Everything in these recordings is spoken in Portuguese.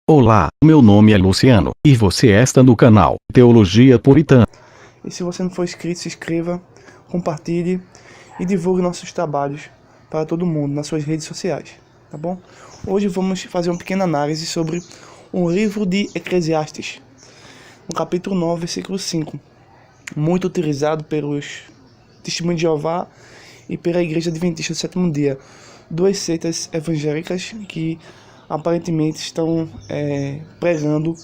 Olá, meu nome é Luciano, e você está no canal Teologia Puritana. E se você não for inscrito, se inscreva, compartilhe e divulgue nossos trabalhos para todo mundo nas suas redes sociais, tá bom? Hoje vamos fazer uma pequena análise sobre o livro de Eclesiastes, no capítulo 9, versículo 5, muito utilizado pelos Testemunhos de Jeová e pela Igreja Adventista do Sétimo Dia, duas seitas evangélicas que aparentemente estão pregando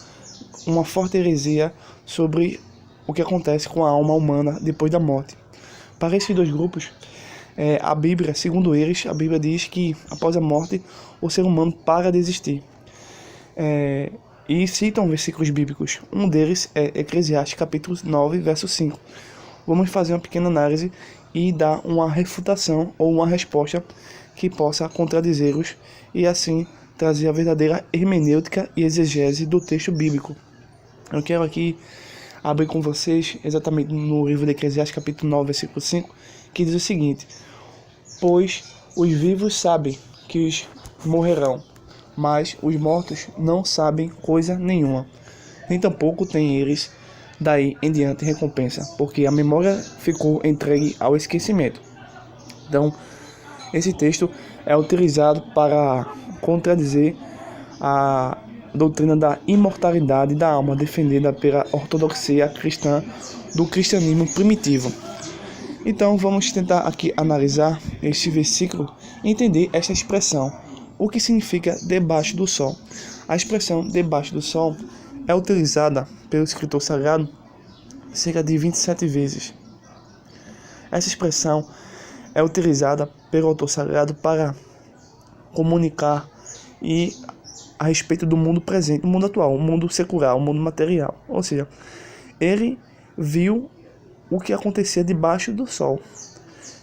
uma forte heresia sobre o que acontece com a alma humana depois da morte. Para esses dois grupos, a Bíblia, segundo eles, a Bíblia diz que após a morte o ser humano para de existir. E citam versículos bíblicos. Um deles é Eclesiastes capítulo 9, verso 5. Vamos fazer uma pequena análise e dar uma refutação ou uma resposta que possa contradizê-los e assim trazer a verdadeira hermenêutica e exegese do texto bíblico. Eu quero aqui abrir com vocês exatamente no livro de Eclesiastes capítulo 9, versículo 5, que diz o seguinte: pois os vivos sabem que os morrerão, mas os mortos não sabem coisa nenhuma, nem tampouco têm eles daí em diante recompensa, porque a memória ficou entregue ao esquecimento. Então, esse texto é utilizado para contradizer a doutrina da imortalidade da alma defendida pela ortodoxia cristã do cristianismo primitivo. Então vamos tentar aqui analisar este versículo e entender esta expressão, o que significa debaixo do sol. A expressão debaixo do sol é utilizada pelo escritor sagrado cerca de 27 vezes. Essa expressão é utilizada pelo autor sagrado para comunicar e a respeito do mundo presente, do mundo atual, o mundo secular, o mundo material. Ou seja, ele viu o que acontecia debaixo do sol.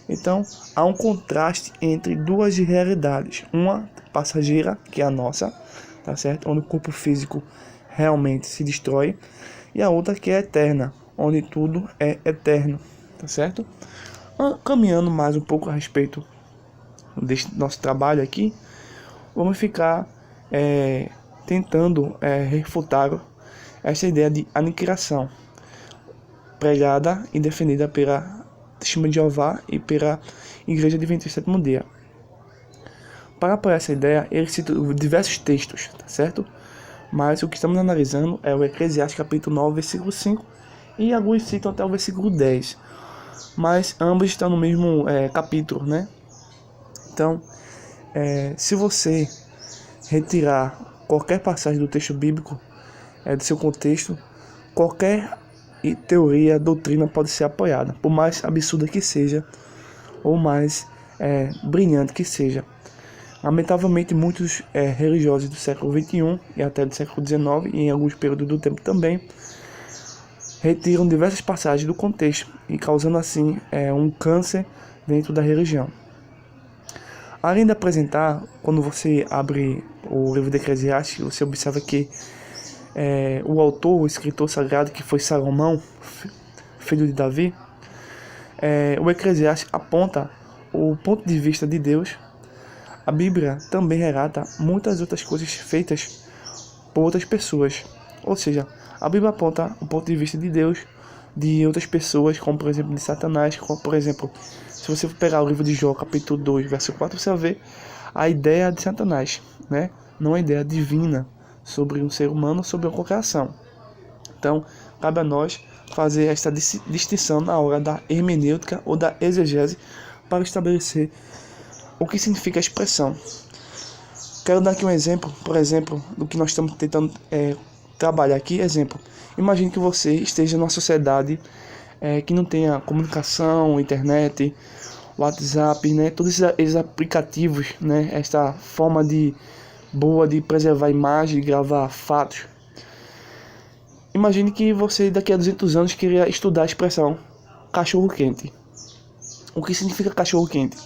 Então, há um contraste entre duas realidades. Uma passageira, que é a nossa, tá certo? Onde o corpo físico realmente se destrói. E a outra que é eterna, onde tudo é eterno, tá certo? Caminhando mais um pouco a respeito deste nosso trabalho aqui, vamos ficar tentando refutar essa ideia de aniquilação pregada e defendida pela Testemunha de Jeová e pela Igreja Adventista do Sétimo Dia. Para apoiar essa ideia, ele cita diversos textos, tá certo? Mas o que estamos analisando é o Eclesiastes capítulo 9, versículo 5, e alguns citam até o versículo 10, mas ambos estão no mesmo capítulo, né? Então, se você retirar qualquer passagem do texto bíblico do seu contexto, qualquer teoria, doutrina pode ser apoiada, por mais absurda que seja, ou mais brilhante que seja. Lamentavelmente, muitos religiosos do século XXI e até do século XIX, e em alguns períodos do tempo também, retiram diversas passagens do contexto e causando assim um câncer dentro da religião. Além de apresentar, quando você abre o livro de Eclesiastes, você observa que o autor, o escritor sagrado, que foi Salomão, filho de Davi, o Eclesiastes aponta o ponto de vista de Deus. A Bíblia também relata muitas outras coisas feitas por outras pessoas. Ou seja, a Bíblia aponta o ponto de vista de Deus, de outras pessoas, como por exemplo de Satanás, como por exemplo, se você for pegar o livro de Jó, capítulo 2, verso 4, você vai ver a ideia de Satanás, né? Não a ideia divina sobre um ser humano, sobre qualquer ação. Então, cabe a nós fazer esta distinção na hora da hermenêutica ou da exegese para estabelecer o que significa a expressão. Quero dar aqui um exemplo, por exemplo, do que nós estamos tentando trabalhar aqui. Exemplo, imagine que você esteja numa sociedade que não tenha comunicação, internet, WhatsApp, né? Todos esses aplicativos, né? Esta forma boa de preservar imagem, de gravar fatos. Imagine que você daqui a 200 anos queria estudar a expressão cachorro quente. O que significa cachorro quente?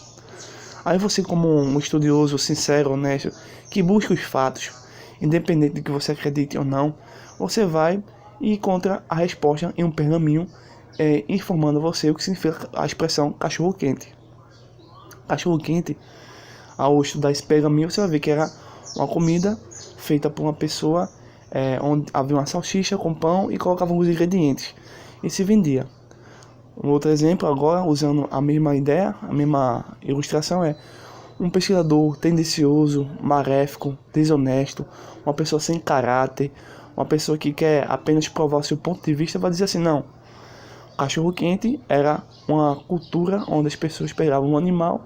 Aí você, como um estudioso sincero, honesto, que busca os fatos, independente de que você acredite ou não, você vai e encontra a resposta em um pergaminho informando você o que significa a expressão cachorro quente. Cachorro quente, ao estudar esse pergaminho, você vai ver que era uma comida feita por uma pessoa, onde havia uma salsicha com pão e colocavam os ingredientes e se vendia. Um outro exemplo agora, usando a mesma ideia, a mesma ilustração, é um pesquisador tendencioso, maléfico, desonesto, uma pessoa sem caráter, uma pessoa que quer apenas provar o seu ponto de vista, vai dizer assim: não, cachorro quente era uma cultura onde as pessoas pegavam um animal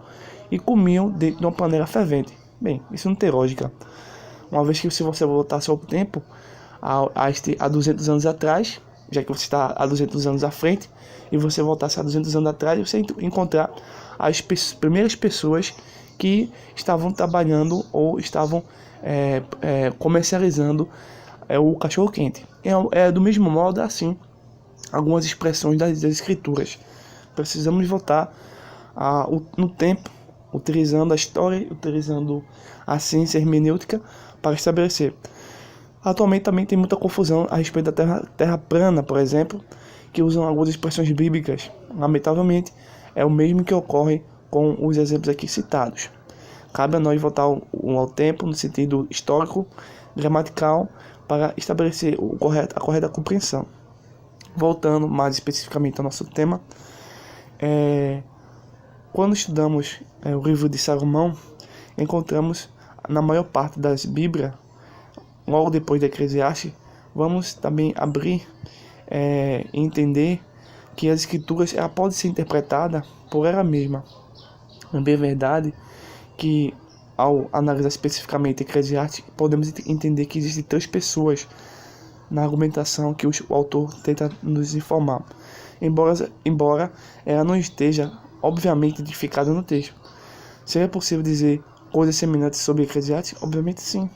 e comiam dentro de uma panela fervente. Bem, isso não tem lógica. Uma vez que se você voltasse ao tempo, a 200 anos atrás, já que você está há 200 anos à frente, e você voltasse a 200 anos atrás, você encontrar as primeiras pessoas que estavam trabalhando ou estavam comercializando o cachorro quente. Do mesmo modo, assim, algumas expressões das escrituras. Precisamos voltar no tempo, utilizando a história, utilizando a ciência hermenêutica para estabelecer. Atualmente também tem muita confusão a respeito da terra plana, por exemplo, que usam algumas expressões bíblicas. Lamentavelmente, é o mesmo que ocorre com os exemplos aqui citados. Cabe a nós voltar ao tempo no sentido histórico, gramatical, para estabelecer a correta compreensão. Voltando mais especificamente ao nosso tema, quando estudamos o livro de Salomão, encontramos na maior parte das Bíblias, logo depois de Eclesiastes, vamos também abrir e entender que as escrituras podem ser interpretadas por ela mesma. É bem verdade que, ao analisar especificamente Eclesiastes, podemos entender que existem 3 pessoas na argumentação que o autor tenta nos informar, embora ela não esteja obviamente identificada no texto. Seria possível dizer coisas semelhantes sobre Eclesiastes? Obviamente sim.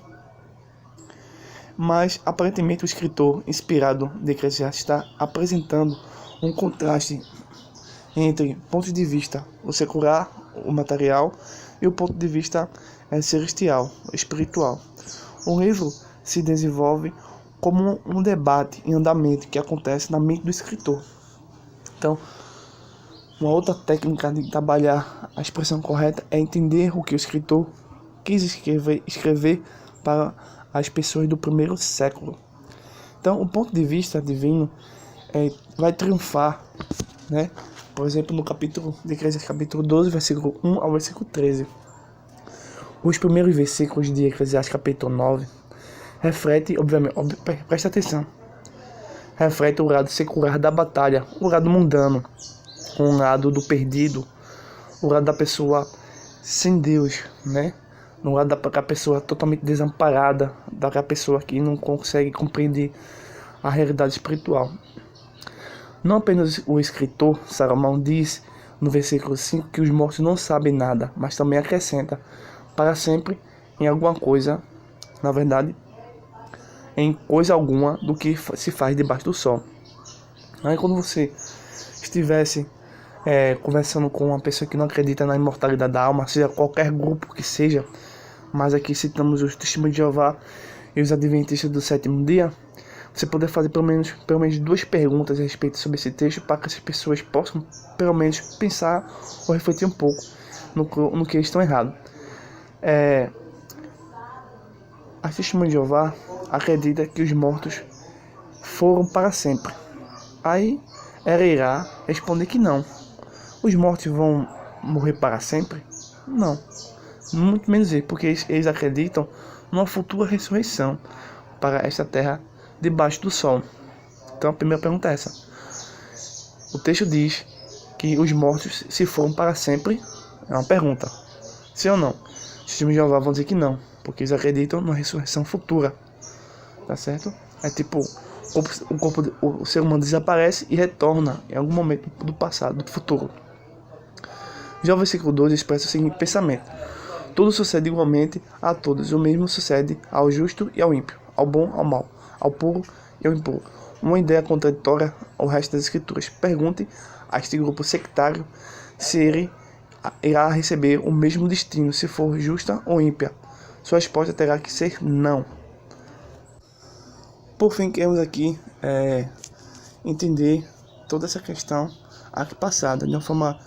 Mas aparentemente o escritor inspirado de Eclesiastes está apresentando um contraste entre pontos de vista, o secular, o material, e o ponto de vista celestial, espiritual. O livro se desenvolve como um debate em andamento que acontece na mente do escritor. Então, uma outra técnica de trabalhar a expressão correta é entender o que o escritor quis escrever para as pessoas do primeiro século. Então, o ponto de vista divino vai triunfar, né? Por exemplo, no capítulo de Eclesiastes, capítulo 12, versículo 1 ao versículo 13. Os primeiros versículos de Eclesiastes, capítulo 9, reflete, obviamente, presta atenção, reflete o lado secular da batalha, o lado mundano, o lado do perdido, o lado da pessoa sem Deus, né? No lado daquela pessoa totalmente desamparada, daquela pessoa que não consegue compreender a realidade espiritual. Não apenas o escritor, Salomão, diz no versículo 5 que os mortos não sabem nada, mas também acrescenta para sempre em alguma coisa, na verdade, em coisa alguma do que se faz debaixo do sol. Aí quando você estivesse conversando com uma pessoa que não acredita na imortalidade da alma, seja qualquer grupo que seja, mas aqui citamos os Testemunhos de Jeová e os Adventistas do Sétimo Dia, você poder fazer pelo menos 2 perguntas a respeito sobre esse texto, para que essas pessoas possam pelo menos pensar ou refletir um pouco no que eles estão errados. As Testemunhas de Jeová acredita que os mortos foram para sempre. Aí ela irá responder que não. Os mortos vão morrer para sempre? Não. Muito menos isso, porque eles acreditam numa futura ressurreição para esta terra debaixo do sol. Então a primeira pergunta é essa. O texto diz que os mortos se foram para sempre. É uma pergunta. Sim ou não? Os testemunhos de Jeová vão dizer que não, porque eles acreditam numa ressurreição futura. Tá certo? É tipo, o ser humano desaparece e retorna em algum momento do passado, do futuro. Já o versículo 12 expressa o seguinte pensamento: tudo sucede igualmente a todos, o mesmo sucede ao justo e ao ímpio, ao bom, ao mau, ao puro e ao impuro. Uma ideia contraditória ao resto das escrituras. Pergunte a este grupo sectário se ele irá receber o mesmo destino, se for justa ou ímpia. Sua resposta terá que ser não. Por fim, queremos aqui entender toda essa questão aqui passada de uma forma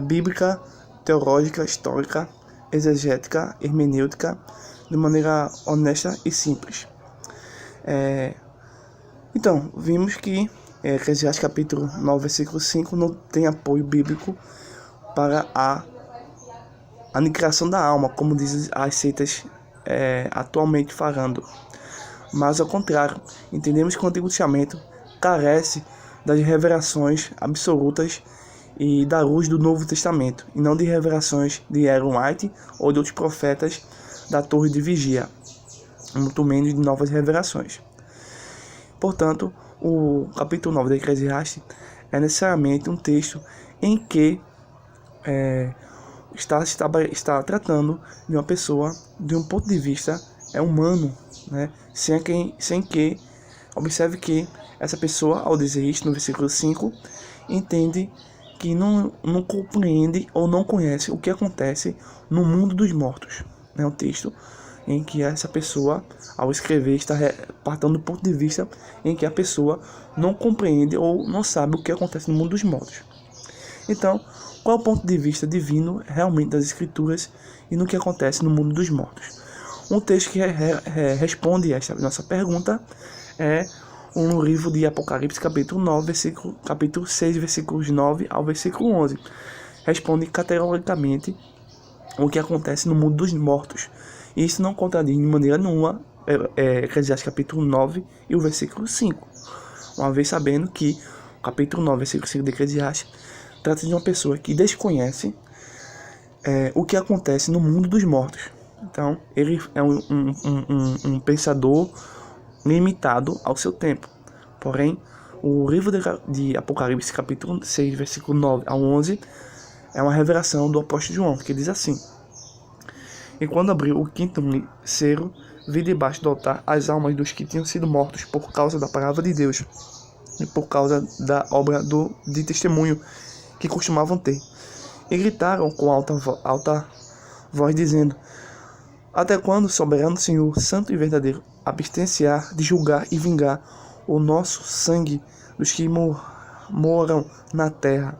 bíblica, teológica, histórica, exegética, hermenêutica, de maneira honesta e simples. Então, vimos que Eclesiastes capítulo 9, versículo 5 não tem apoio bíblico para a aniquilação da alma, como dizem as seitas atualmente falando. Mas, ao contrário, entendemos que o Antigo Testamento carece das revelações absolutas e da luz do Novo Testamento, e não de revelações de Ellen White ou de outros profetas da Torre de Vigia, muito menos de novas revelações. Portanto, o capítulo 9 da Eclesiastes é necessariamente um texto em que está tratando de uma pessoa de um ponto de vista humano, né? Sem que observe que essa pessoa, ao dizer isto no versículo 5, entende que não compreende ou não conhece o que acontece no mundo dos mortos. É um texto em que essa pessoa, ao escrever, está partindo do ponto de vista em que a pessoa não compreende ou não sabe o que acontece no mundo dos mortos. Então, qual é o ponto de vista divino realmente das Escrituras e no que acontece no mundo dos mortos? Um texto que responde esta nossa pergunta é um livro de Apocalipse, capítulo 6, versículos 9 ao versículo 11. Responde categoricamente o que acontece no mundo dos mortos. E isso não contradiz de maneira nenhuma Eclesiastes capítulo 9 e o versículo 5. Uma vez sabendo que o capítulo 9, versículo 5 de Eclesiastes trata de uma pessoa que desconhece o que acontece no mundo dos mortos. Então, ele é um pensador limitado ao seu tempo. Porém, o livro de Apocalipse, capítulo 6, versículo 9 ao 11, é uma revelação do apóstolo João, que diz assim: E quando abriu o quinto selo, vi debaixo do altar as almas dos que tinham sido mortos por causa da palavra de Deus e por causa da obra de testemunho que costumavam ter. E gritaram com alta voz, dizendo: Até quando, soberano Senhor, santo e verdadeiro, abstenciar de julgar e vingar o nosso sangue dos que moram na terra?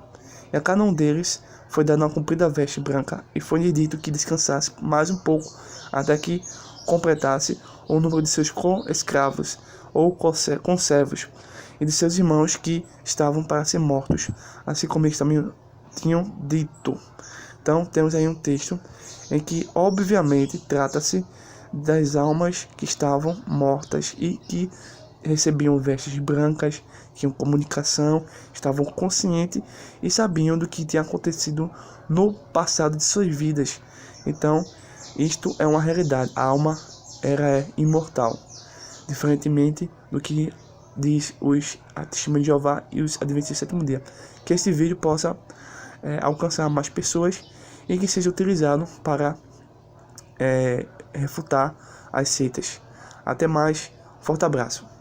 E a cada um deles foi dada uma comprida veste branca, e foi-lhe dito que descansasse mais um pouco, até que completasse o número de seus escravos ou conservos, e de seus irmãos que estavam para ser mortos, assim como eles também tinham dito. Então, temos aí um texto em que, obviamente, trata-se das almas que estavam mortas e que recebiam vestes brancas, tinham comunicação, estavam conscientes e sabiam do que tinha acontecido no passado de suas vidas. Então, isto é uma realidade. A alma é imortal, diferentemente do que diz os Testemunhos de Jeová e os Adventistas do Sétimo Dia. Que este vídeo possa alcançar mais pessoas e que seja utilizado para refutar as seitas. Até mais, forte abraço.